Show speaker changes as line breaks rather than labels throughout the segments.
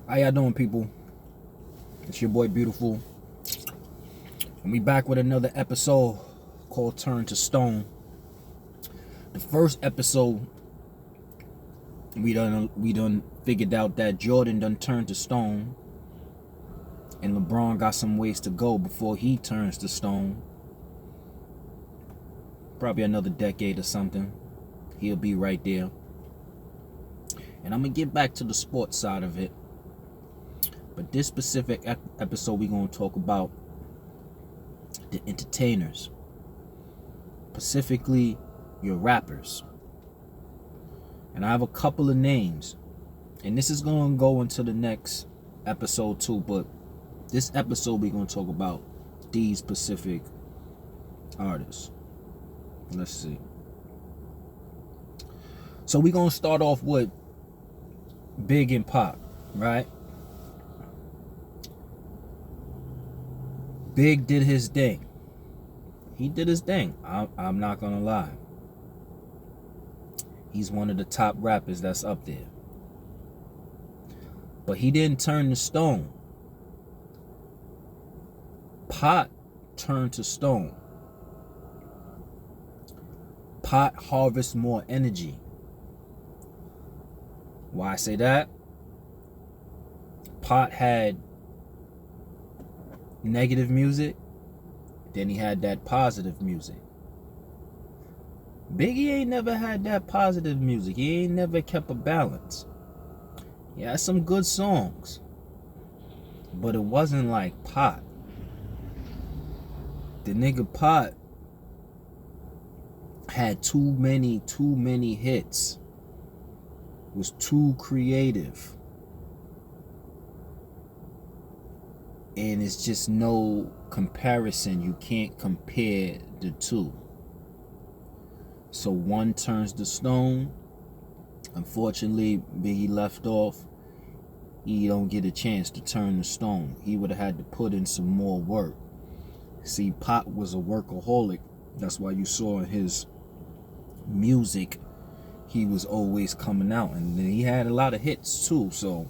How y'all doing, people? It's your boy Beautiful, and we back with another episode called Turn to Stone. The first episode, we done figured out that Jordan done turned to stone, and LeBron got some ways to go before he turns to stone. Probably another decade or something. He'll be right there. And I'm gonna get back to the sports side of it. But this specific episode, we're going to talk about the entertainers, specifically your rappers. And I have a couple of names, and this is going to go into the next episode too, but this episode we're going to talk about these specific artists. Let's see. So we're going to start off with Big and Pop, right? Big did his thing. He did his thing. I'm not gonna lie. He's one of the top rappers that's up there. But he didn't turn to stone. Pot turned to stone. Pot harvests more energy. Why I say that? Pot had negative music, then he had that positive music. Biggie ain't never had that positive music. He ain't never kept a balance. He had some good songs, but it wasn't like Pot. The nigga Pot had too many hits. Was too creative. And it's just no comparison. You can't compare the two. So one turns to stone. Unfortunately, Biggie left off. He don't get a chance to turn to stone. He would have had to put in some more work. See, Pop was a workaholic. That's why you saw in his music, he was always coming out. And then he had a lot of hits too. So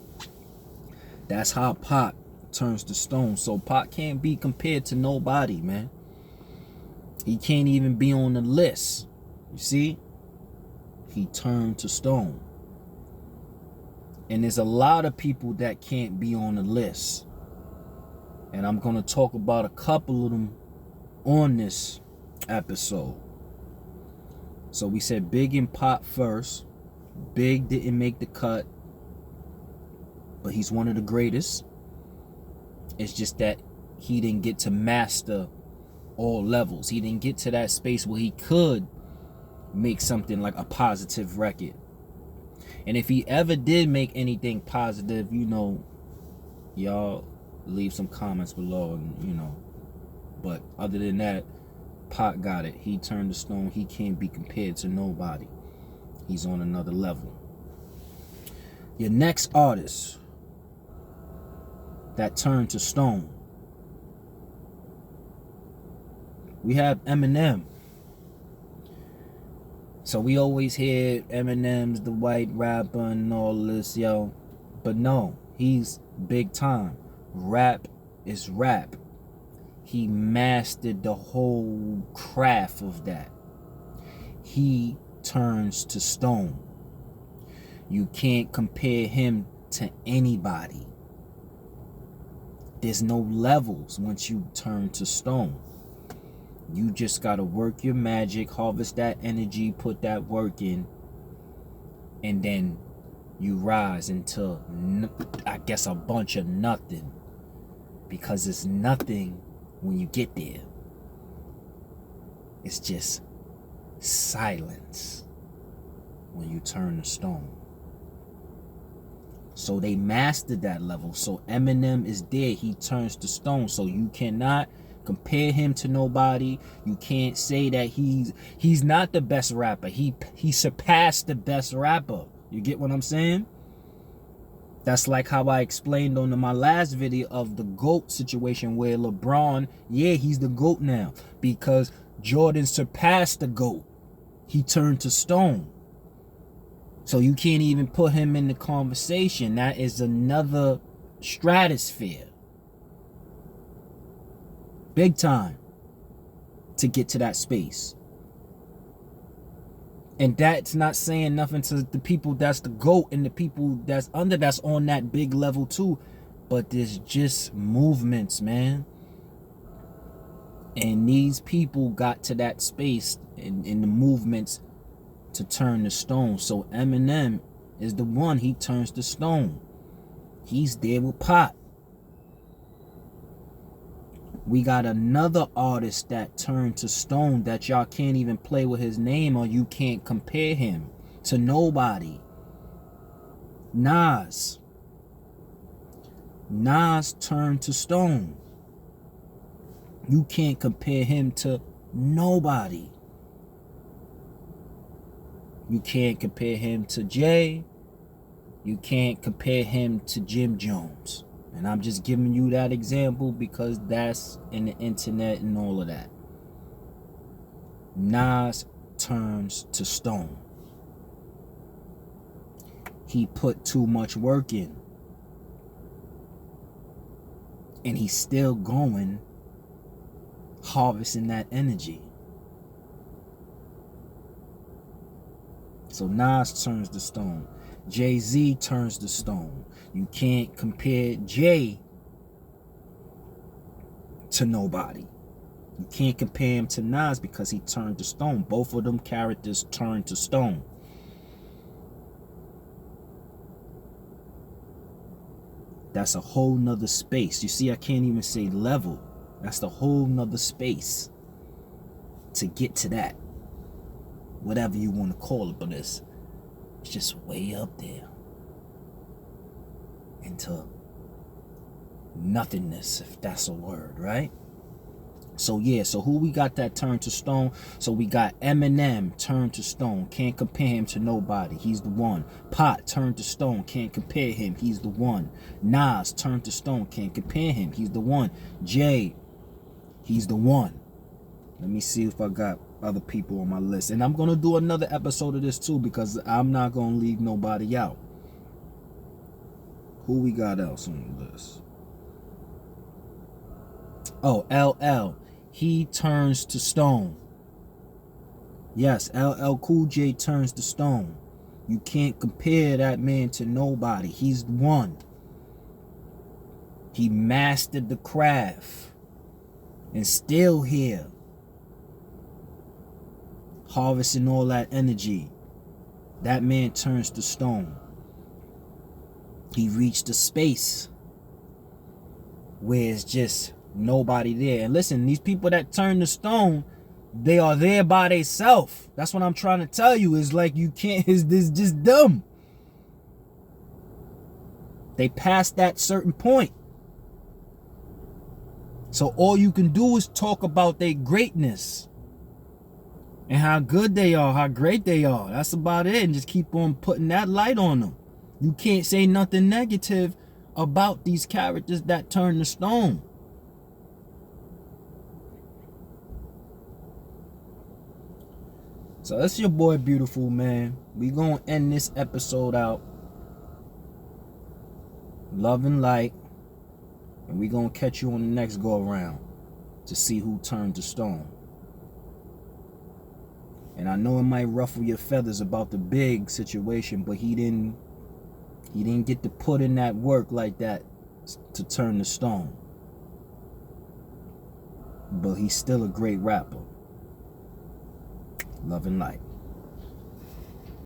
that's how Pop turns to stone. So Pot can't be compared to nobody, man. He can't even be on the list. You see? He turned to stone. And there's a lot of people that can't be on the list. And I'm going to talk about a couple of them on this episode. So we said Big and Pop first. Big didn't make the cut, but he's one of the greatest. It's just that he didn't get to master all levels. He didn't get to that space where he could make something like a positive record. And if he ever did make anything positive, y'all leave some comments below, and But other than that, Pot got it. He turned to stone. He can't be compared to nobody. He's on another level. Your next artist that turned to stone, we have Eminem. So we always hear Eminem's the white rapper and all this, yo. But no, he's big time. Rap is rap. He mastered the whole craft of that. He turns to stone. You can't compare him to anybody. There's no levels once you turn to stone. You just gotta work your magic, harvest that energy, put that work in, and then you rise into, I guess, a bunch of nothing. Because it's nothing when you get there. It's just silence when you turn to stone. So they mastered that level. So Eminem is there. He turns to stone. So you cannot compare him to nobody. You can't say that he's not the best rapper. He surpassed the best rapper. You get what I'm saying? That's like how I explained on my last video of the GOAT situation, where LeBron, yeah, he's the GOAT now because Jordan surpassed the GOAT. He turned to stone. So you can't even put him in the conversation. That is another stratosphere. Big time to get to that space. And that's not saying nothing to the people that's the GOAT and the people that's under that's on that big level too. But there's just movements, man. And these people got to that space in the movements to turn the stone. So Eminem is the one, he turns the stone. He's there with Pop. We got another artist that turned to stone that y'all can't even play with his name, or you can't compare him to nobody. Nas. Nas turned to stone. You can't compare him to nobody. You can't compare him to Jay. You can't compare him to Jim Jones. And I'm just giving you that example because that's in the internet and all of that. Nas turns to stone. He put too much work in. And he's still going, harvesting that energy. So Nas turns to stone. Jay-Z turns to stone. You can't compare Jay to nobody. You can't compare him to Nas because he turned to stone. Both of them characters turned to stone. That's a whole nother space. You see, I can't even say level. That's the whole nother space to get to that. Whatever you want to call it, but it's just way up there. Into nothingness, if that's a word, right? So yeah, so who we got that turned to stone? So we got Eminem turned to stone. Can't compare him to nobody. He's the one. Pot turned to stone. Can't compare him. He's the one. Nas turned to stone. Can't compare him. He's the one. Jay, he's the one. Let me see if I got other people on my list. And I'm going to do another episode of this too because I'm not going to leave nobody out. Who we got else on the list? Oh, LL. He turns to stone. Yes, LL Cool J turns to stone. You can't compare that man to nobody. He's one. He mastered the craft. And still here. Harvesting all that energy. That man turns to stone. He reached a space where it's just nobody there. And listen, these people that turn to stone, they are there by themselves. That's what I'm trying to tell you. Is like you can't, is this just dumb. They passed that certain point. So all you can do is talk about their greatness. And how good they are, how great they are. That's about it. And just keep on putting that light on them. You can't say nothing negative about these characters that turn to stone. So that's your boy Beautiful, man. We gonna end this episode out. Love and light. And we gonna catch you on the next go around to see who turned to stone. And I know it might ruffle your feathers about the big situation, but he didn't get to put in that work like that to turn to stone. But he's still a great rapper. Love and light.